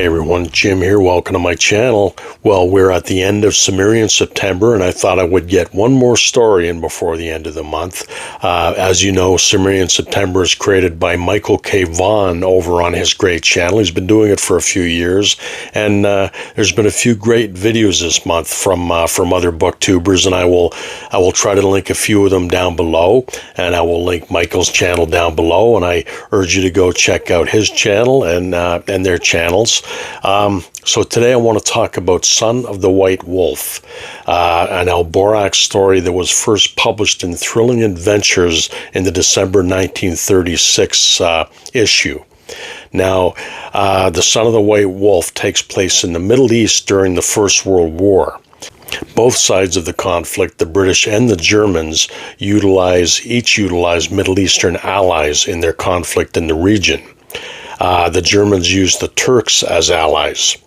Hey everyone, Jim here. Welcome to my channel. Well, we're at the end of Cimmerian September, and I thought I would get one more story in before the end of the month. As you know, Cimmerian September is created by Michael K. Vaughan over on his great channel. He's been doing it for a few years, and there's been a few great videos this month from other booktubers, and I will try to link a few of them down below, and I will link Michael's channel down below, and I urge you to go check out his channel and their channels. So today I want to talk about Son of the White Wolf, an Alborak story that was first published in Thrilling Adventures in the December 1936 issue. Now, the Son of the White Wolf takes place in the Middle East during the First World War. Both sides of the conflict, the British and the Germans, each utilize Middle Eastern allies in their conflict in the region. The Germans used the Turks as allies.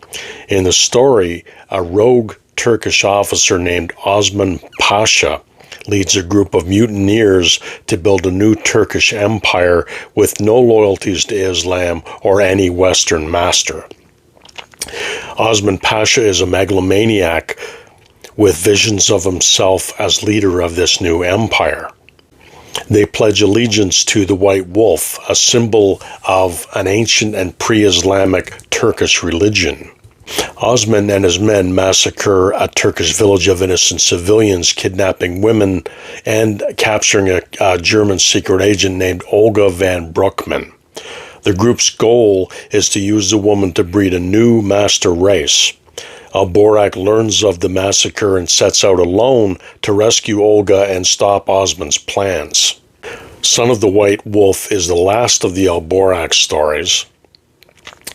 In the story, a rogue Turkish officer named Osman Pasha leads a group of mutineers to build a new Turkish empire with no loyalties to Islam or any Western master. Osman Pasha is a megalomaniac with visions of himself as leader of this new empire. They pledge allegiance to the White Wolf, a symbol of an ancient and pre-Islamic Turkish religion. Osman and his men massacre a Turkish village of innocent civilians, kidnapping women and capturing a German secret agent named Olga van Broekman. The group's goal is to use the woman to breed a new master race. Alborak learns of the massacre and sets out alone to rescue Olga and stop Osman's plans. Son of the White Wolf is the last of the Alborak stories,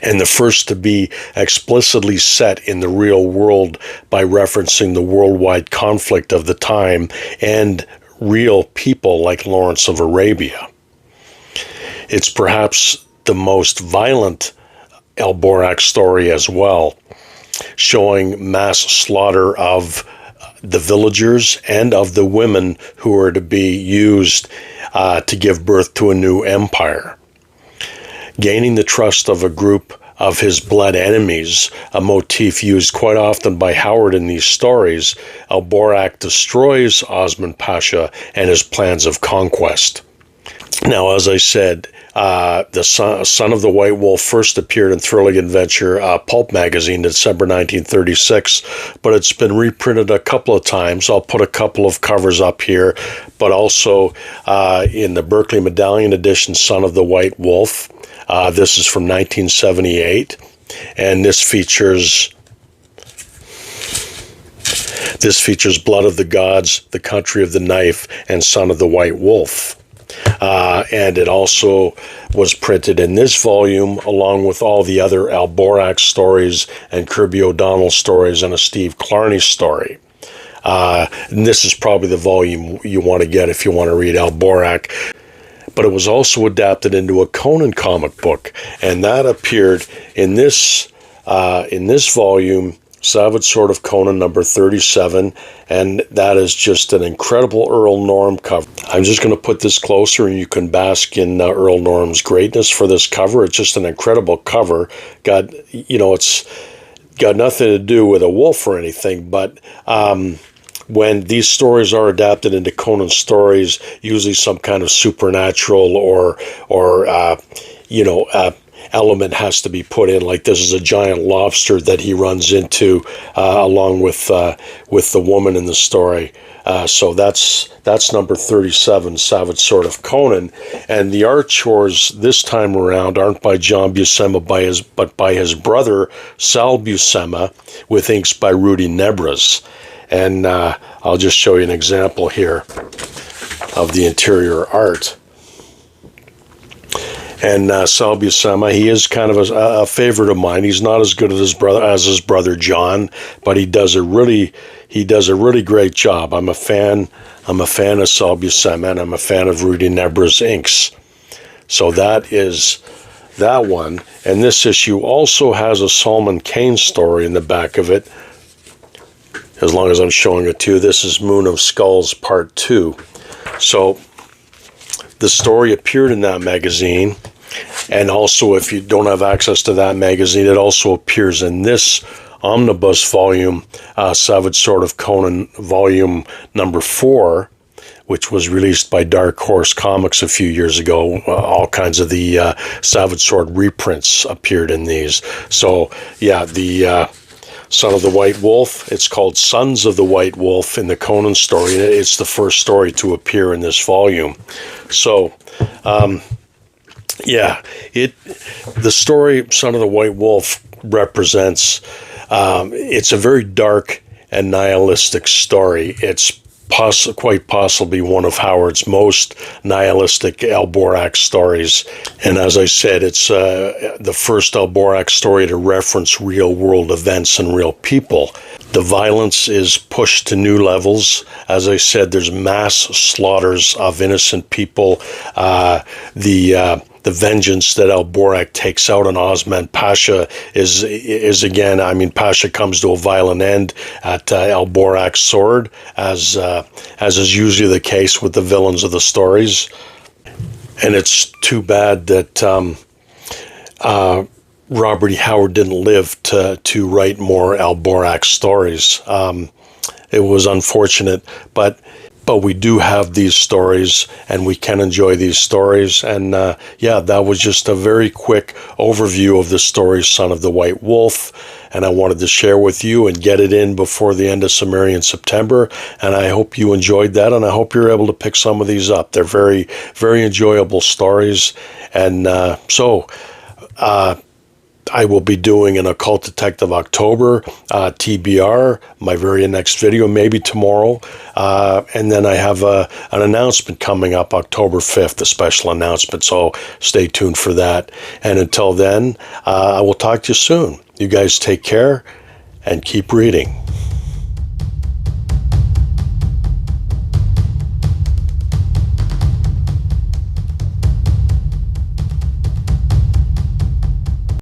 and the first to be explicitly set in the real world by referencing the worldwide conflict of the time and real people like Lawrence of Arabia. It's perhaps the most violent Alborak story as well, showing mass slaughter of the villagers and of the women who are to be used to give birth to a new empire. Gaining the trust of a group of his blood enemies, a motif used quite often by Howard in these stories, Alborak destroys Osman Pasha and his plans of conquest. Now, as I said, the Son of the White Wolf first appeared in Thrilling Adventure pulp magazine, December 1936, but it's been reprinted a couple of times. I'll put a couple of covers up here, but also in the Berkeley Medallion edition, Son of the White Wolf. This is from 1978, and this features Blood of the Gods, The Country of the Knife, and Son of the White Wolf. And it also was printed in this volume along with all the other Alborak stories and Kirby O'Donnell stories and a Steve Clarney story. And this is probably the volume you want to get if you want to read Alborak. But it was also adapted into a Conan comic book, and that appeared in this volume, Savage Sword of Conan number 37, and that is just an incredible Earl Norm cover. I'm just going to put this closer and you can bask in Earl Norm's greatness for this cover. It's just an incredible cover. It's got nothing to do with a wolf or anything, but when these stories are adapted into Conan stories, usually some kind of supernatural or element has to be put in. Like this is a giant lobster that he runs into along with the woman in the story. So that's number 37, Savage Sword of Conan. And the art chores this time around aren't by John Buscema, but by his brother Sal Buscema, with inks by Rudy Nebres. And I'll just show you an example here of the interior art. And Sal Buscema, he is kind of a favorite of mine. He's not as good as his brother John, but he does a really great job. I'm a fan of Sal Buscema, and I'm a fan of Rudy Nebres inks. So that is that one. And this issue also has a Solomon Kane story in the back of it. As long as I'm showing it to you, this is Moon of Skulls Part 2. So the story appeared in that magazine. And also, if you don't have access to that magazine, it also appears in this omnibus volume, Savage Sword of Conan, volume number 4, which was released by Dark Horse Comics a few years ago. All kinds of the Savage Sword reprints appeared in these. So, yeah, the Son of the White Wolf, it's called Sons of the White Wolf in the Conan story. It's the first story to appear in this volume. So, yeah, the story Son of the White Wolf represents, it's a very dark and nihilistic story. It's quite possibly one of Howard's most nihilistic Alborac stories. And as I said, it's the first Alborac story to reference real-world events and real people. The violence is pushed to new levels. As I said, there's mass slaughters of innocent people. The vengeance that Alborac takes out on Osman Pasha is again, I mean, Pasha comes to a violent end at Alborac's sword, as is usually the case with the villains of the stories. And it's too bad that Robert E. Howard didn't live to write more Alborac stories. It was unfortunate, but we do have these stories, and we can enjoy these stories. And yeah, that was just a very quick overview of the story Son of the White Wolf, and I wanted to share with you and get it in before the end of Cimmerian September. And I hope you enjoyed that, and I hope you're able to pick some of these up. They're very, very enjoyable stories. And I will be doing an Occult Detective October TBR, my very next video, maybe tomorrow. And then I have an announcement coming up October 5th, a special announcement. So stay tuned for that. And until then, I will talk to you soon. You guys take care and keep reading.